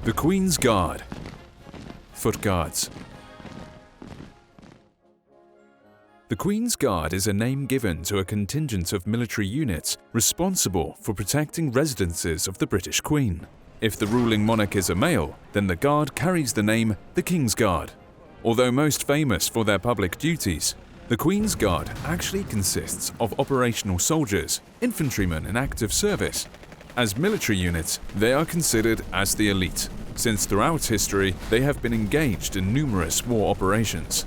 The Queen's Guard. Foot Guards. The Queen's Guard is a name given to a contingent of military units responsible for protecting residences of the British Queen. If the ruling monarch is a male, then the Guard carries the name the King's Guard. Although most famous for their public duties, the Queen's Guard actually consists of operational soldiers, infantrymen in active service. As military units, they are considered as the elite, since throughout history they have been engaged in numerous war operations.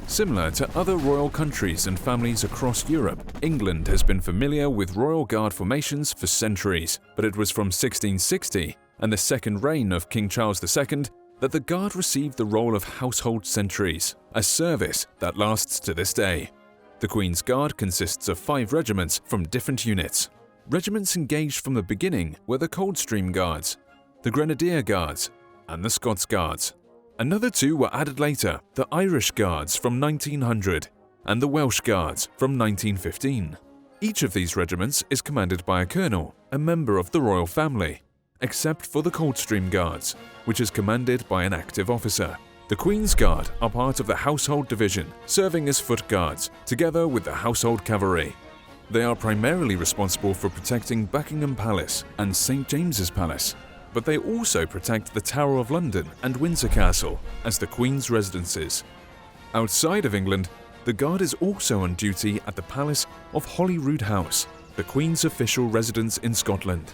Similar to other royal countries and families across Europe, England has been familiar with Royal Guard formations for centuries, but it was from 1660 and the second reign of King Charles II that the Guard received the role of household sentries, a service that lasts to this day. The Queen's Guard consists of 5 regiments from different units. Regiments engaged from the beginning were the Coldstream Guards, the Grenadier Guards, and the Scots Guards. Another 2 were added later, the Irish Guards from 1900 and the Welsh Guards from 1915. Each of these regiments is commanded by a colonel, a member of the royal family, except for the Coldstream Guards, which is commanded by an active officer. The Queen's Guard are part of the Household Division, serving as foot guards, together with the Household Cavalry. They are primarily responsible for protecting Buckingham Palace and St. James's Palace, but they also protect the Tower of London and Windsor Castle as the Queen's residences. Outside of England, the Guard is also on duty at the Palace of Holyrood House, the Queen's official residence in Scotland.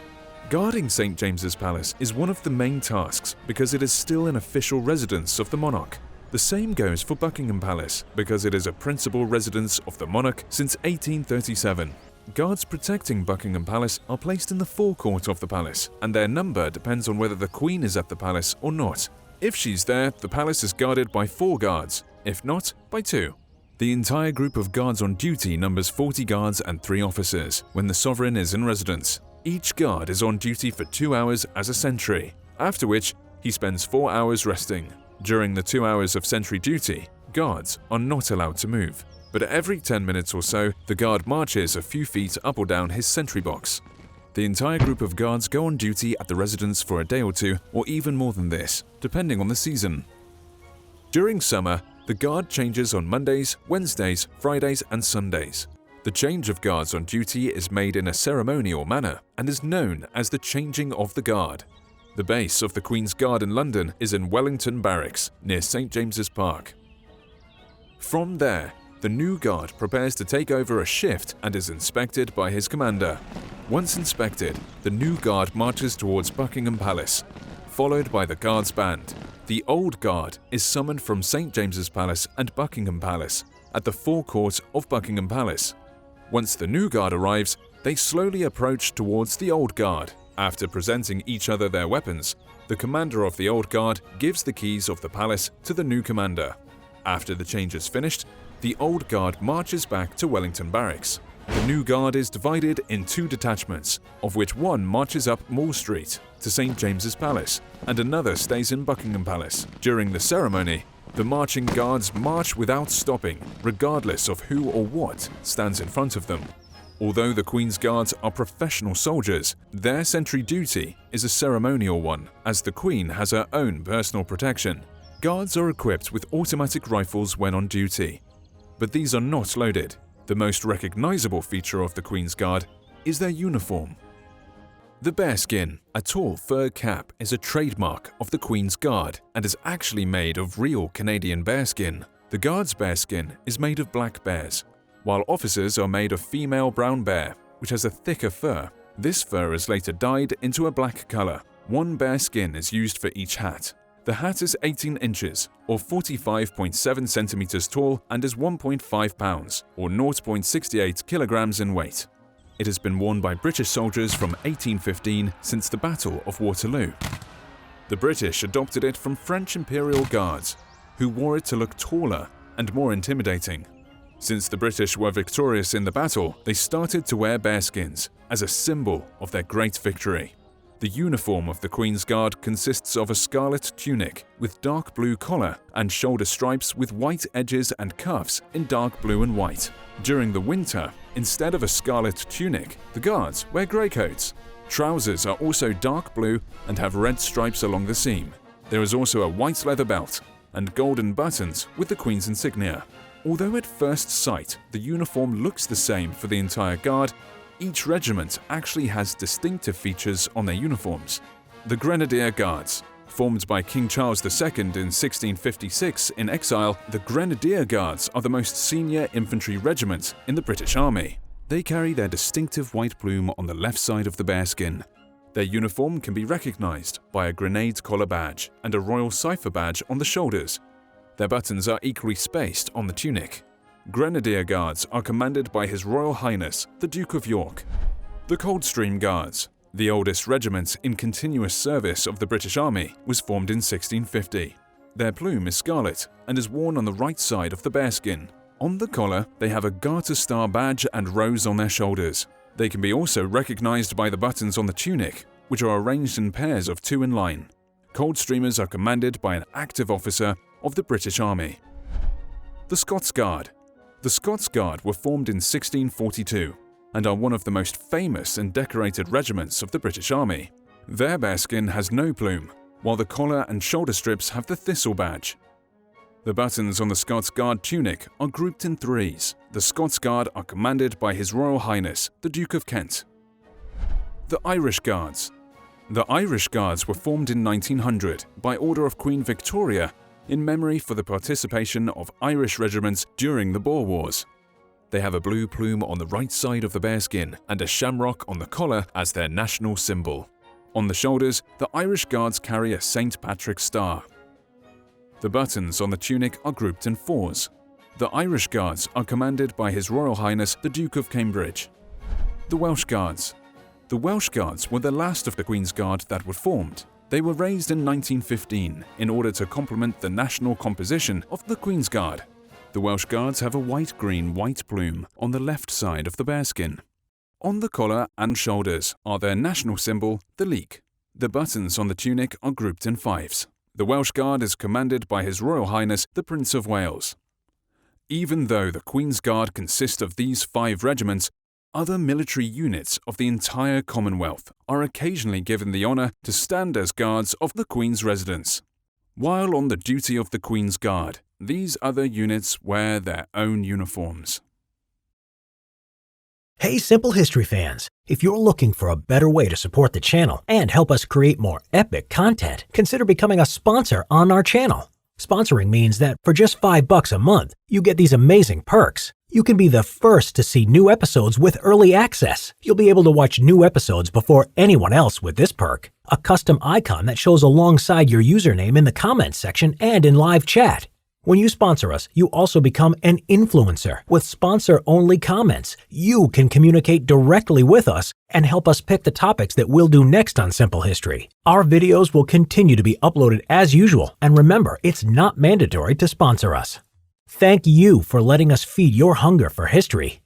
Guarding St. James's Palace is one of the main tasks because it is still an official residence of the monarch. The same goes for Buckingham Palace because it is a principal residence of the monarch since 1837. Guards protecting Buckingham Palace are placed in the forecourt of the palace, and their number depends on whether the Queen is at the palace or not. If she's there, the palace is guarded by 4 guards, if not, by 2. The entire group of guards on duty numbers 40 guards and 3 officers when the sovereign is in residence. Each guard is on duty for 2 hours as a sentry, after which he spends 4 hours resting. During the 2 hours of sentry duty, guards are not allowed to move, but every 10 minutes or so, the guard marches a few feet up or down his sentry box. The entire group of guards go on duty at the residence for a day or 2, or even more than this, depending on the season. During summer, the guard changes on Mondays, Wednesdays, Fridays, and Sundays. The change of guards on duty is made in a ceremonial manner and is known as the changing of the guard. The base of the Queen's Guard in London is in Wellington Barracks, near St. James's Park. From there, the new guard prepares to take over a shift and is inspected by his commander. Once inspected, the new guard marches towards Buckingham Palace, followed by the Guards Band. The old guard is summoned from St. James's Palace and Buckingham Palace at the forecourt of Buckingham Palace. Once the new guard arrives, they slowly approach towards the old guard. After presenting each other their weapons, the commander of the old guard gives the keys of the palace to the new commander. After the change is finished, the old guard marches back to Wellington Barracks. The new guard is divided in 2 detachments, of which one marches up Mall Street to St. James's Palace, and another stays in Buckingham Palace. During the ceremony, the marching guards march without stopping, regardless of who or what stands in front of them. Although the Queen's Guards are professional soldiers, their sentry duty is a ceremonial one, as the Queen has her own personal protection. Guards are equipped with automatic rifles when on duty, but these are not loaded. The most recognizable feature of the Queen's Guard is their uniform. The bearskin, a tall fur cap, is a trademark of the Queen's Guard and is actually made of real Canadian bearskin. The Guard's bearskin is made of black bears, while officers are made of female brown bear, which has a thicker fur. This fur is later dyed into a black color. 1 bearskin is used for each hat. The hat is 18 inches, or 45.7 centimeters tall, and is 1.5 pounds, or 0.68 kilograms in weight. It has been worn by British soldiers from 1815 since the Battle of Waterloo. The British adopted it from French Imperial Guards, who wore it to look taller and more intimidating. Since the British were victorious in the battle, they started to wear bearskins as a symbol of their great victory. The uniform of the Queen's Guard consists of a scarlet tunic with dark blue collar and shoulder stripes with white edges and cuffs in dark blue and white. During the winter, instead of a scarlet tunic, the Guards wear grey coats. Trousers are also dark blue and have red stripes along the seam. There is also a white leather belt and golden buttons with the Queen's insignia. Although at first sight the uniform looks the same for the entire Guard, each regiment actually has distinctive features on their uniforms. The Grenadier Guards. Formed by King Charles II in 1656 in exile, the Grenadier Guards are the most senior infantry regiment in the British Army. They carry their distinctive white plume on the left side of the bearskin. Their uniform can be recognized by a grenade collar badge and a royal cipher badge on the shoulders. Their buttons are equally spaced on the tunic. Grenadier Guards are commanded by His Royal Highness, the Duke of York. The Coldstream Guards, the oldest regiment in continuous service of the British Army, was formed in 1650. Their plume is scarlet and is worn on the right side of the bearskin. On the collar, they have a Garter Star badge and rose on their shoulders. They can be also recognized by the buttons on the tunic, which are arranged in pairs of 2 in line. Coldstreamers are commanded by an active officer of the British Army. The Scots Guard. The Scots Guard were formed in 1642 and are one of the most famous and decorated regiments of the British Army. Their bearskin has no plume, while the collar and shoulder strips have the thistle badge. The buttons on the Scots Guard tunic are grouped in 3s. The Scots Guard are commanded by His Royal Highness, the Duke of Kent. The Irish Guards. The Irish Guards were formed in 1900 by order of Queen Victoria in memory for the participation of Irish regiments during the Boer Wars. They have a blue plume on the right side of the bearskin and a shamrock on the collar as their national symbol. On the shoulders, the Irish Guards carry a St. Patrick's star. The buttons on the tunic are grouped in 4s. The Irish Guards are commanded by His Royal Highness the Duke of Cambridge. The Welsh Guards. The Welsh Guards were the last of the Queen's Guard that were formed. They were raised in 1915 in order to complement the national composition of the Queen's Guard. The Welsh Guards have a white plume on the left side of the bearskin. On the collar and shoulders are their national symbol, the leek. The buttons on the tunic are grouped in 5s. The Welsh Guard is commanded by His Royal Highness the Prince of Wales. Even though the Queen's Guard consists of these 5 regiments, other military units of the entire Commonwealth are occasionally given the honour to stand as guards of the Queen's residence. While on the duty of the Queen's Guard, these other units wear their own uniforms. Hey Simple History fans, if you're looking for a better way to support the channel and help us create more epic content, consider becoming a sponsor on our channel. Sponsoring means that for just $5 a month, you get these amazing perks. You can be the first to see new episodes with early access. You'll be able to watch new episodes before anyone else with this perk. A custom icon that shows alongside your username in the comments section and in live chat. When you sponsor us, you also become an influencer with sponsor-only comments. You can communicate directly with us and help us pick the topics that we'll do next on Simple History. Our videos will continue to be uploaded as usual, and remember, it's not mandatory to sponsor us. Thank you for letting us feed your hunger for history.